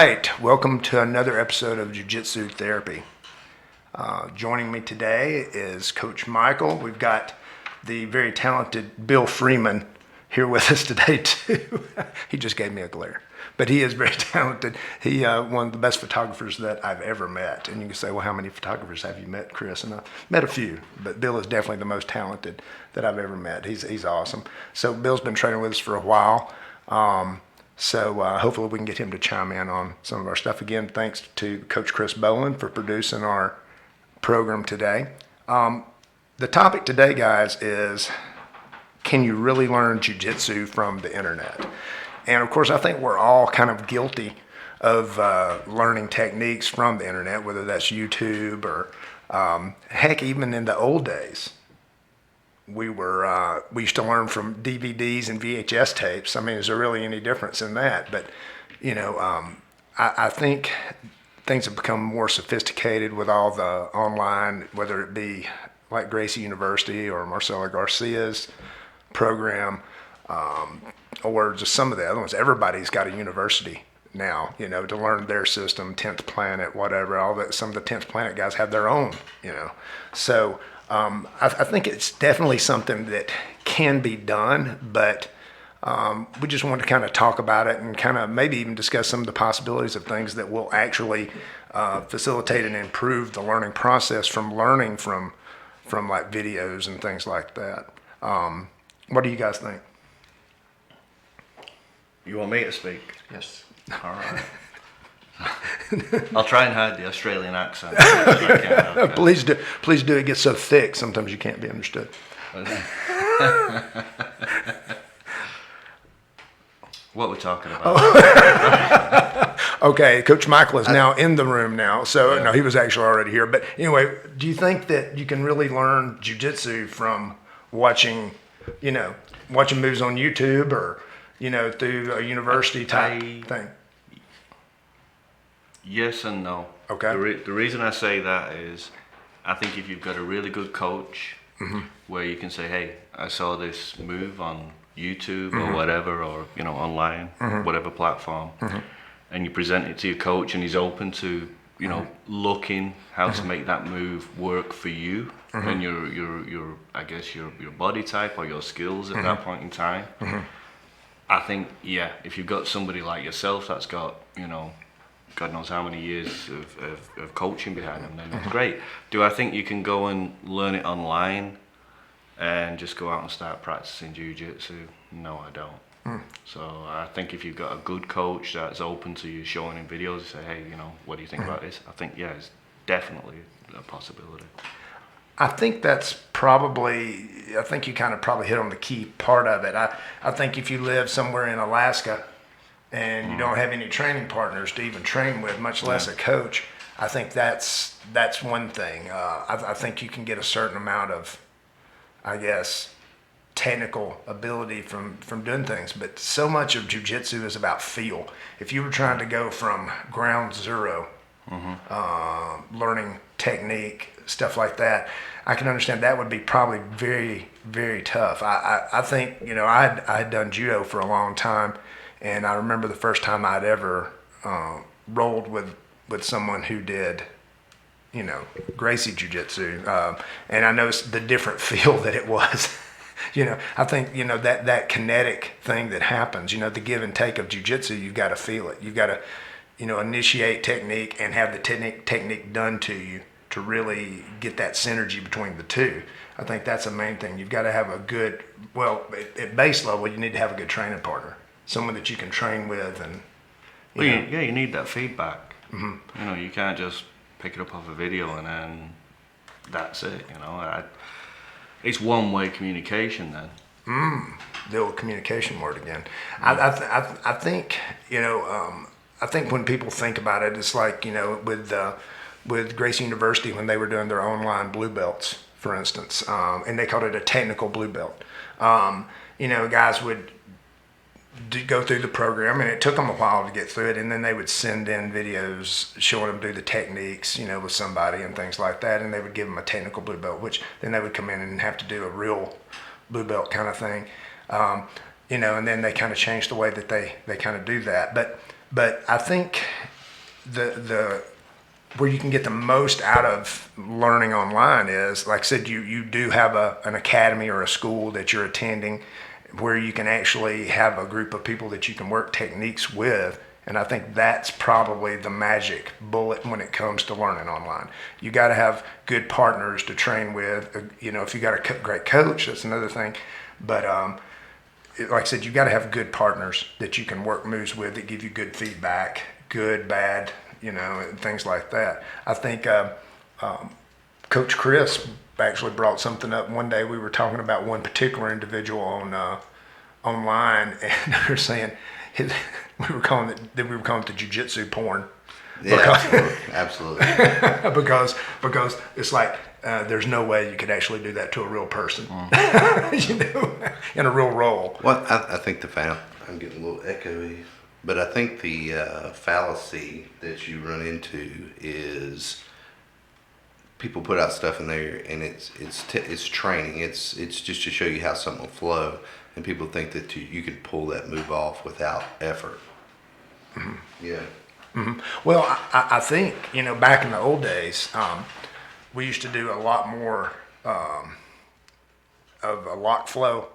right, welcome to another episode of Jiu-Jitsu Therapy. Joining me today is Coach Michael. We've got the very talented Bill Freeman here with us today too. He just gave me a glare, but he is very talented. He one of the best photographers that I've ever met. And you can say, well, how many photographers have you met, Chris? And I've met a few, but Bill is definitely the most talented that I've ever met. He's awesome. So Bill's been training with us for a while. So hopefully we can get him to chime in on some of our stuff. Again, thanks to Coach Chris Boland for producing our program today. The topic today, guys, is can you really learn jiu-jitsu from the internet? And of course, I think we're all kind of guilty of learning techniques from the internet, whether that's YouTube or heck, even in the old days. We used to learn from DVDs and VHS tapes. I mean, is there really any difference in that? But, you know, I think things have become more sophisticated with all the online, whether it be like Gracie University or Marcelo Garcia's program, or just some of the other ones. Everybody's got a university now, you know, to learn their system, 10th Planet, whatever, all that. Some of the 10th Planet guys have their own, you know. So, I think it's definitely something that can be done, but we just want to kind of talk about it and kind of maybe even discuss some of the possibilities of things that will actually facilitate and improve the learning process from learning from like videos and things like that. What do you guys think? You want me to speak? Yes. All right. I'll try and hide the Australian accent. Okay. Please do. Please do. It gets so thick sometimes you can't be understood. What we're talking about? Okay, Coach Michael is now in the room now, so no, he was actually already here. But anyway, do you think that you can really learn jiu-jitsu from watching moves on YouTube or through a university type thing? Yes and no. Okay. The reason I say that is I think if you've got a really good coach where you can say, hey, I saw this move on YouTube or whatever, or online, whatever platform, and you present it to your coach and he's open to looking how to make that move work for you and your I guess your body type or your skills at that point in time. I think if you've got somebody like yourself that's got God knows how many years of coaching behind them, then it's great. Do I think you can go and learn it online and just go out and start practicing jiu-jitsu? No, I don't. So I think if you've got a good coach that's open to you showing him videos and say, hey, what do you think about this? I think, it's definitely a possibility. I think that's probably, I think you kind of probably hit on the key part of it. I think if you live somewhere in Alaska and you don't have any training partners to even train with, much less a coach, I think that's one thing. I think you can get a certain amount of, I guess, technical ability from doing things, but so much of jiu-jitsu is about feel. If you were trying to go from ground zero, learning technique, stuff like that, I can understand that would be probably very, very tough. I think, I had done judo for a long time, and I remember the first time I'd ever rolled with someone who did, Gracie Jiu-Jitsu, and I noticed the different feel that it was. I think, that kinetic thing that happens, the give and take of jiu-jitsu, you've got to feel it. You've got to, initiate technique and have the technique done to you to really get that synergy between the two. I think that's the main thing. You've got to have a good, at base level, you need to have a good training partner, someone that you can train with. And you need that feedback. You can't just pick it up off a video and then that's it. It's one-way communication then. The old communication word again. I think I think when people think about it, it's like with Gracie University when they were doing their online blue belts, for instance, and they called it a technical blue belt. Guys would go through the program, and it took them a while to get through it, and then they would send in videos showing them do the techniques, with somebody and things like that, and they would give them a technical blue belt, which then they would come in and have to do a real blue belt kind of thing, and then they kind of changed the way that they kind of do that. But I think the where you can get the most out of learning online is, like I said, you do have an academy or a school that you're attending where you can actually have a group of people that you can work techniques with. And I think that's probably the magic bullet when it comes to learning online. You got to have good partners to train with. If you got a great coach, that's another thing. But like I said, you got to have good partners that you can work moves with that give you good feedback, good, bad, and things like that. I think Coach Chris actually brought something up one day. We were talking about one particular individual on online, and they were saying we were calling it the jiu-jitsu porn. Yeah, absolutely. because it's like there's no way you could actually do that to a real person, in a real role. Well, I think I'm getting a little echoey, but I think the fallacy that you run into is people put out stuff in there, and it's training. It's just to show you how something will flow, and people think that you can pull that move off without effort. Mm-hmm. Yeah. Mm-hmm. Well, I think, back in the old days, we used to do a lot more of a lock flow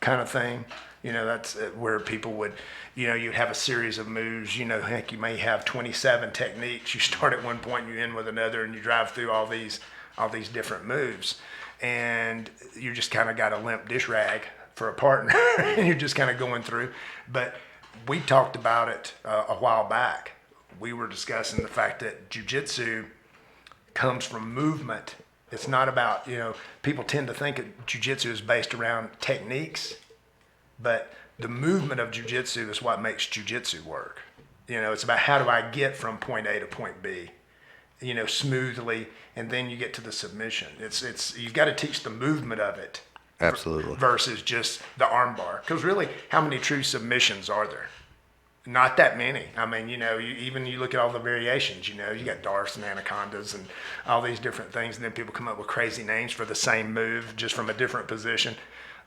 kind of thing. That's where people would, you'd have a series of moves. Heck, you may have 27 techniques. You start at one point, you end with another, and you drive through all these different moves. And you just kind of got a limp dish rag for a partner, and you're just kind of going through. But we talked about it a while back. We were discussing the fact that jiu-jitsu comes from movement. It's not about, people tend to think that jiu-jitsu is based around techniques, but the movement of jiu-jitsu is what makes jiu-jitsu work. It's about how do I get from point A to point B, smoothly, and then you get to the submission. It's you've got to teach the movement of it. Absolutely. Versus just the armbar. Because really, how many true submissions are there? Not that many. I mean, you look at all the variations, you got Darths and Anacondas and all these different things, and then people come up with crazy names for the same move, just from a different position.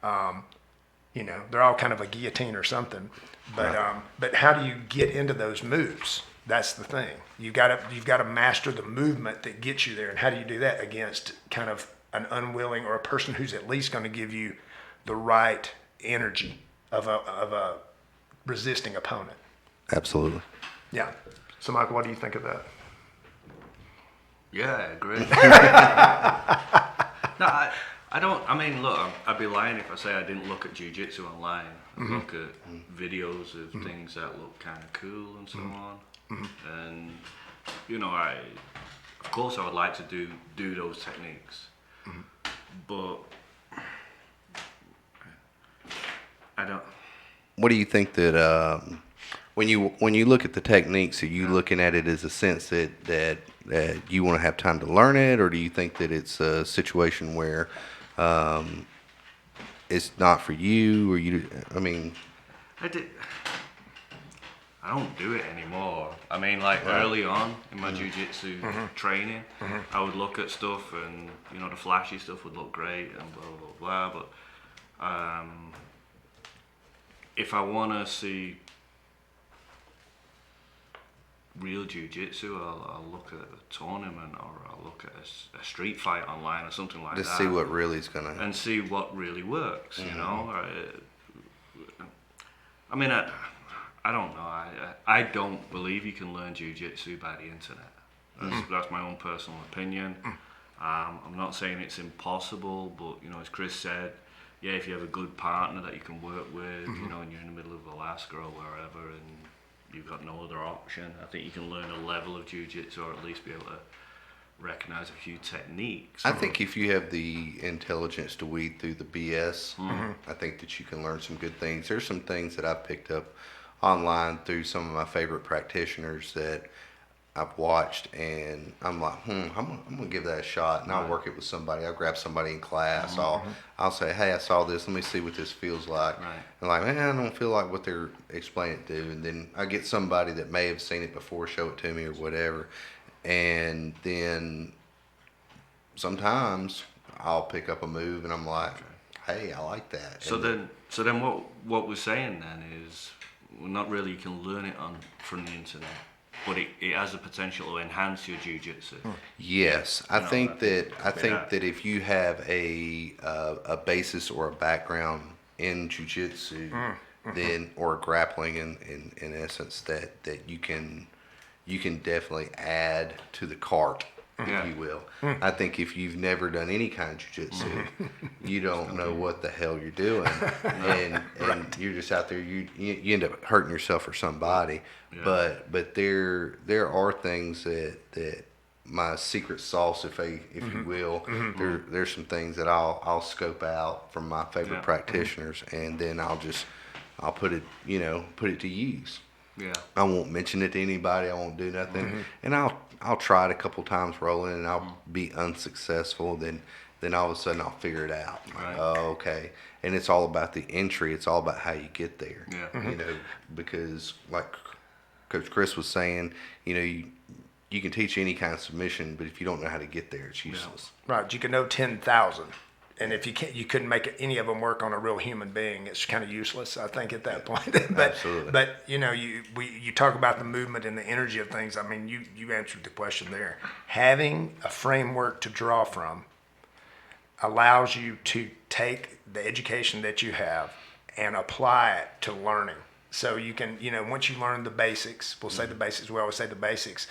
They're all kind of a guillotine or something. But right. But how do you get into those moves? That's the thing. You've got to master the movement that gets you there. And how do you do that against kind of an unwilling or a person who's at least going to give you the right energy of a resisting opponent? Absolutely. Yeah. So, Michael, what do you think of that? Yeah, I agree. No, I don't. I mean, look, I'd be lying if I say I didn't look at jiu-jitsu online. I look at videos of things that look kind of cool and so on. And of course, I would like to do those techniques, but I don't. What do you think that when you look at the techniques, are you looking at it as a sense that you want to have time to learn it, or do you think that it's a situation where it's not for you, or you? I mean, I don't do it anymore. I mean, like early on in my jiu-jitsu training, I would look at stuff and, the flashy stuff would look great and blah, blah, blah. But if I want to see real jiu-jitsu, I'll look at a tournament or I'll look at a street fight online or something like that. Just see what really is going to... And see what really works, I mean, I don't know. I don't believe you can learn jiu-jitsu by the internet. That's my own personal opinion. I'm not saying it's impossible, but as Chris said, yeah, if you have a good partner that you can work with, and you're in the middle of Alaska or wherever, and you've got no other option, I think you can learn a level of jiu-jitsu, or at least be able to recognize a few techniques. I think if you have the intelligence to weed through the BS, I think that you can learn some good things. There's some things that I've picked up online through some of my favorite practitioners that I've watched, and I'm like, I'm gonna give that a shot, and I'll work it with somebody. I'll grab somebody in class. I'll say, hey, I saw this. Let me see what this feels like. Right. And like, man, I don't feel like what they're explaining it to. And then I get somebody that may have seen it before, show it to me or whatever. And then sometimes I'll pick up a move, and I'm like, hey, I like that. So then what we're saying then is, well, not really you can learn it from the internet. but it has the potential to enhance your jiu-jitsu. Yes, I know, think that Yeah. if you have a basis or a background in jujitsu, then or grappling in essence, that you can definitely add to the cart, Yeah. if you will. I think if you've never done any kind of jujitsu, you don't know what the hell you're doing, and you're just out there. You end up hurting yourself or somebody. Yeah. But there are things that my secret sauce, if you will. There's some things that I'll scope out from my favorite Yeah. practitioners, and then I'll put it to use. Yeah. I won't mention it to anybody. I won't do nothing, and I'll try it a couple times rolling, and I'll be unsuccessful. Then all of a sudden I'll figure it out. Right. Oh, okay. And it's all about the entry. It's all about how you get there. Yeah. Because like Coach Chris was saying, you can teach any kind of submission, but if you don't know how to get there, it's useless. Right, you can know 10,000, and if you couldn't make any of them work on a real human being, it's kind of useless, I think, at that point. but Absolutely. but you talk about the movement and the energy of things. I mean, you answered the question there. Having a framework to draw from allows you to take the education that you have and apply it to learning. So you can, once you learn the basics, we'll say the basics, we always say the basics,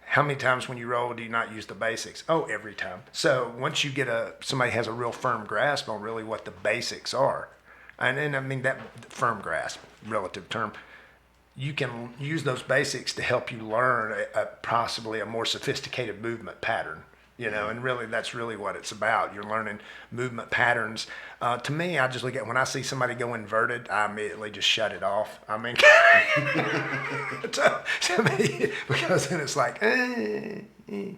how many times when you roll do you not use the basics? Oh, every time. So once you get somebody has a real firm grasp on really what the basics are, and I mean that firm grasp, relative term, you can use those basics to help you learn possibly a more sophisticated movement pattern. And really that's really what it's about. You're learning movement patterns. To me, I just look at when I see somebody go inverted, I immediately just shut it off. I mean, to me, because then it's like, Do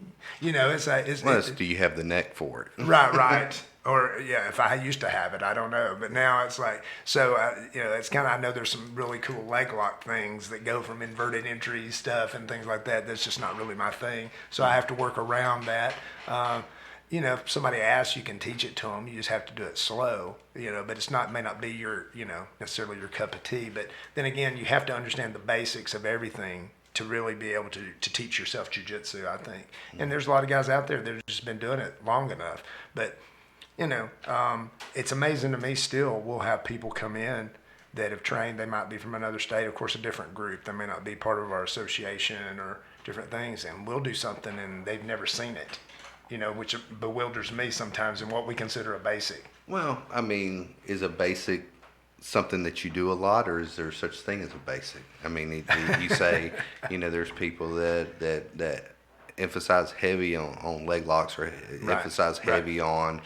you have the neck for it? right. Or yeah, if I used to have it, I don't know. But now it's like, so it's kind of. I know there's some really cool leg lock things that go from inverted entry stuff and things like that. That's just not really my thing. So I have to work around that. If somebody asks, you can teach it to them. You just have to do it slow. But it's may not be your necessarily your cup of tea. But then again, you have to understand the basics of everything to really be able to teach yourself jujitsu, I think. And there's a lot of guys out there that have just been doing it long enough, but. It's amazing to me still. We'll have people come in that have trained. They might be from another state, of course, a different group. They may not be part of our association or different things. And we'll do something and they've never seen it, which bewilders me sometimes in what we consider a basic. Well, I mean, is a basic something that you do a lot, or is there such thing as a basic? I mean, you say, there's people that emphasize heavy on leg locks or emphasize heavy on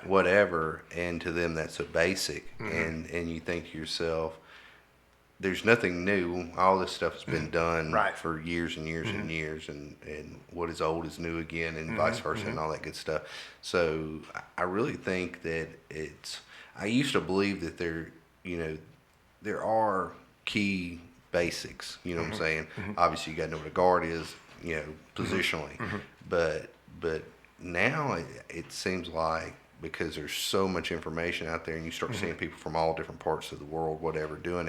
whatever, and to them that's a basic. And you think to yourself, there's nothing new. All this stuff has been done for years and years and years, and what is old is new again, and vice versa, and all that good stuff. So I really think that I used to believe that there are key basics, what I'm saying? Obviously you got to know what a guard is, positionally, but now it seems like, because there's so much information out there, and you start seeing people from all different parts of the world, whatever, doing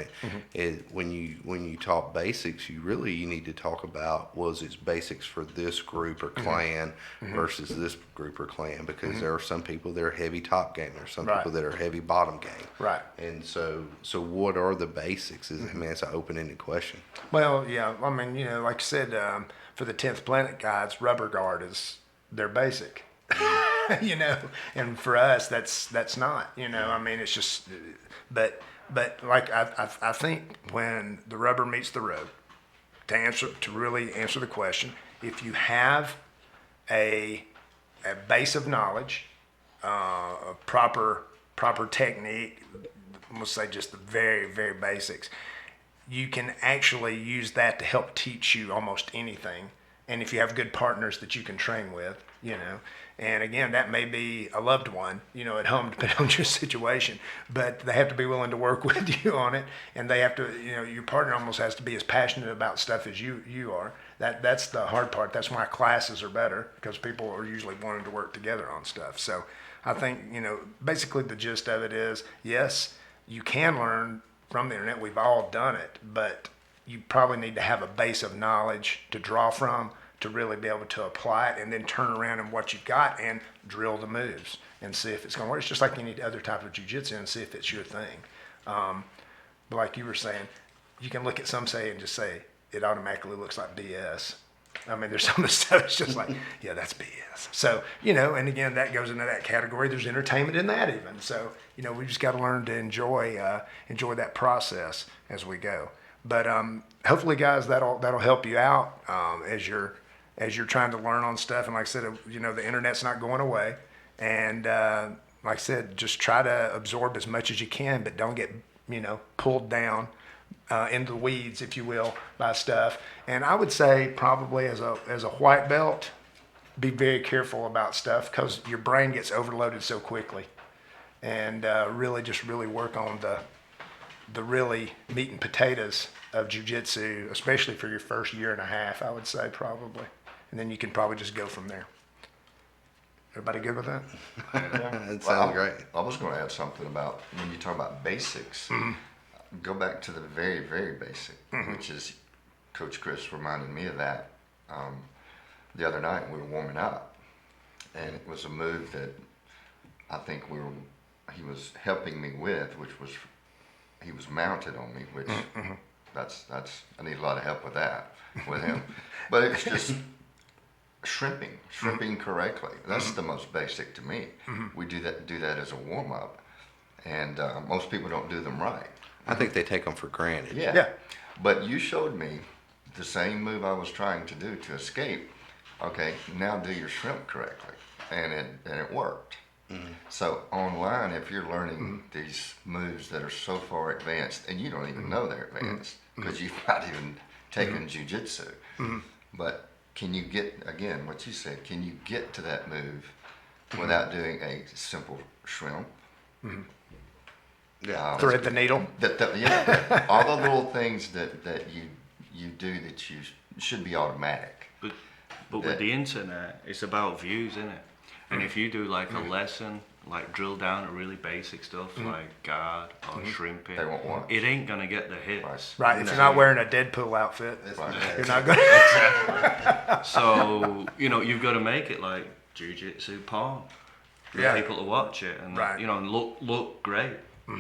it, when you talk basics, you need to talk about, was it basics for this group or clan versus this group or clan, because there are some people that are heavy top game, there's some people that are heavy bottom game, and so what are the basics? I mean, it's an open-ended question. Well, yeah, I mean, like I said, for the 10th Planet guys, rubber guard is their basic. And for us, that's not, I mean, it's just, but like, I think when the rubber meets the road, to really answer the question, if you have a base of knowledge, a proper technique, let's say just the very, very basics, you can actually use that to help teach you almost anything. And if you have good partners that you can train with, and again, that may be a loved one, at home, depending on your situation, but they have to be willing to work with you on it. And they have to, your partner almost has to be as passionate about stuff as you are. That's the hard part. That's why classes are better, because people are usually wanting to work together on stuff. So I think, basically the gist of it is, yes, you can learn from the internet. We've all done it, but you probably need to have a base of knowledge to draw from to really be able to apply it, and then turn around and what you've got and drill the moves and see if it's going to work. It's just like any other type of jiu-jitsu and see if it's your thing. But like you were saying, you can look at some and just say it automatically looks like BS. I mean, there's some of the stuff it's just like, yeah, that's BS. So, and again, that goes into that category. There's entertainment in that even. So, we just got to learn to enjoy that process as we go. But hopefully, guys, that'll help you out as you're trying to learn on stuff. And like I said, the internet's not going away. And like I said, just try to absorb as much as you can, but don't get pulled down into the weeds, if you will, by stuff. And I would say probably as a white belt, be very careful about stuff because your brain gets overloaded so quickly. And really work on the really meat and potatoes of jiu-jitsu, especially for your first year and a half, I would say probably. And then you can probably just go from there. Everybody good with that? That sounds great. I was going to add something about when you talk about basics. Go back to the very, very basic, which is Coach Chris reminded me of that the other night. We were warming up, and it was a move that I think he was helping me with, which was he was mounted on me, which that's I need a lot of help with that with him, but it's just. Shrimping correctly. That's the most basic to me. We do that as a warm up, and most people don't do them right. I think they take them for granted. Yeah. But you showed me the same move I was trying to do to escape. Okay, now do your shrimp correctly, and it worked. So online, if you're learning these moves that are so far advanced, and you don't even know they're advanced because you've not even taken jiu-jitsu, but can you get, again, what you said, can you get to that move without doing a simple shrimp? Yeah. Thread the needle. Yeah, all the little things that you do that you should be automatic. But with the internet, it's about views, isn't it? And if you do like a lesson, like drill down to really basic stuff like guard or shrimping, They won't want. it ain't gonna get the hits. Right. If you're not wearing a Deadpool outfit, Right. you're not going to. So, you've got to make it like jiu-jitsu porn. For Yeah. people to watch it and, Right. and look great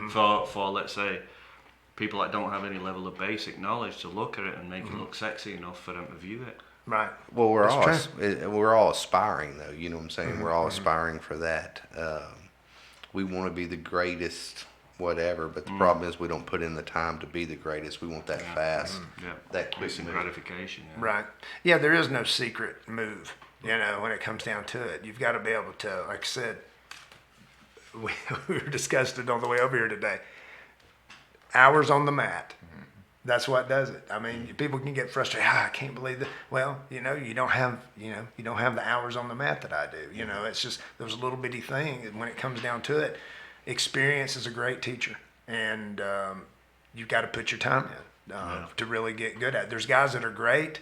for, let's say, people that don't have any level of basic knowledge to look at it and make it look sexy enough for them to view it. Right. Well, we're That's we're all aspiring though. You know what I'm saying? We're all aspiring for that. We want to be the greatest, whatever. But the problem is we don't put in the time to be the greatest. We want that fast, Yeah. that quick Instant move. gratification. Yeah. Right. Yeah, there is no secret move, when it comes down to it. You've got to be able to, like I said, we were discussing it on the way over here today. Hours on the mat. That's what does it. I mean, people can get frustrated. I can't believe that. Well, you don't have the hours on the mat that I do. It's just those little bitty things. And when it comes down to it, experience is a great teacher, and you've got to put your time in to really get good at it. There's guys that are great.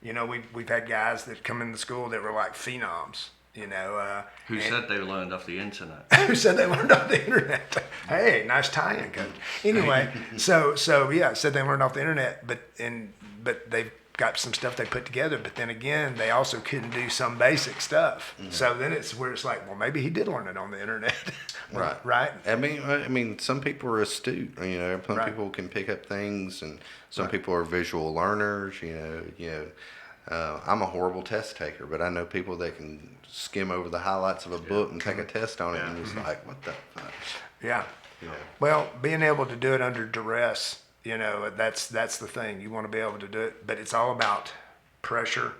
We've had guys that come into school that were like phenoms. Who said they learned off the internet? Who said they learned off the internet? Hey, nice tie-in, coach. Anyway, so yeah, said they learned off the internet, but they've got some stuff they put together. But then again, they also couldn't do some basic stuff. So then it's where it's like, well, maybe he did learn it on the internet, Right. Right. I mean, some people are astute. Some Right. people can pick up things, and some people are visual learners. I'm a horrible test taker, but I know people that can skim over the highlights of a book and take a test on it, and it's like, what the fuck? Yeah. Well, being able to do it under duress, that's the thing. You want to be able to do it, but it's all about pressure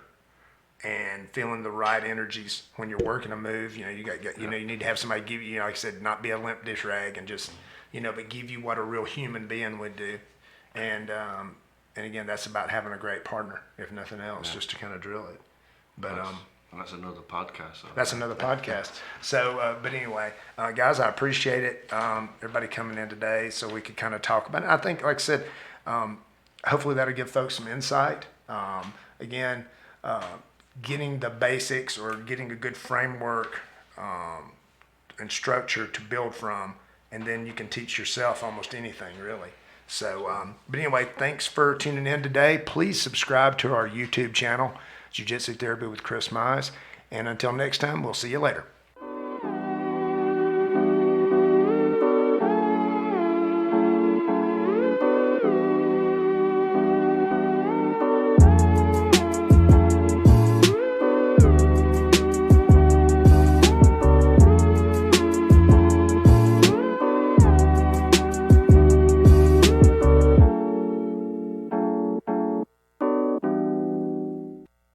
and feeling the right energies when you're working a move. You need to have somebody give you, like I said, not be a limp dish rag and just, but give you what a real human being would do. And again, that's about having a great partner, if nothing else, just to kind of drill it. But That's another podcast. that's another podcast. So, but anyway, guys, I appreciate it. Everybody coming in today so we could kind of talk about it. I think, like I said, hopefully that'll give folks some insight. Again, getting the basics or getting a good framework and structure to build from, and then you can teach yourself almost anything, really. So, but anyway, thanks for tuning in today. Please subscribe to our YouTube channel, Jiu Jitsu Therapy with Chris Mize. And until next time, we'll see you later.